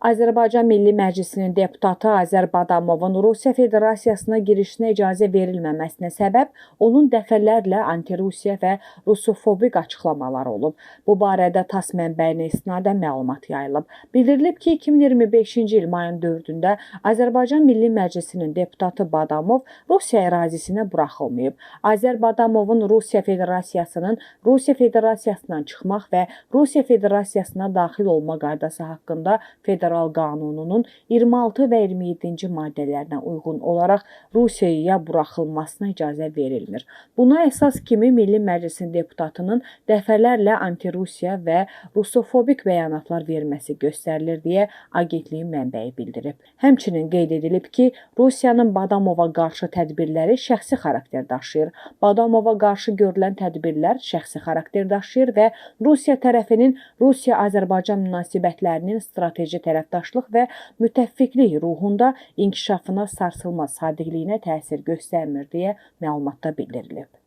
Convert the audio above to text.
Azərbaycan Milli Məclisinin deputatı Azər Badamovun Rusiya Federasiyasına girişinə icazə verilməməsinə səbəb onun dəfələrlə anti-Rusiya və rusofobik açıqlamaları olub. Bu barədə TASS mənbəyinə istinadən məlumat yayılıb. Bildirilib ki, 2025-ci il mayın 4-də Azərbaycan Milli Məclisinin deputatı Badamov Rusiya ərazisinə buraxılmayıb. Azər Badamovun Rusiya Federasiyasından çıxmaq və Rusiya Federasiyasına daxil olma qaydası haqqında Federal Qanununun 26 və 27-ci maddələrinə uyğun olaraq Rusiyaya buraxılmasına icazə verilmir. Buna əsas kimi Milli Məclisin deputatının dəfələrlə anti-Rusiya və rusofobik bəyanatlar verməsi göstərilir deyə agentliyin mənbəyi bildirib. Həmçinin qeyd edilib ki, Rusiyanın Badamova qarşı tədbirləri şəxsi xarakter daşıyır. Badamova qarşı görülən tədbirlər şəxsi xarakter daşıyır və Rusiya tərəfinin Rusiya-Azərbaycan münasibətlərinin strateji tərəfdaşlıq və müttəfiqlik ruhunda inkişafına sarsılmaz sadiqliyinə təsir göstərmir deyə məlumatda bildirilib.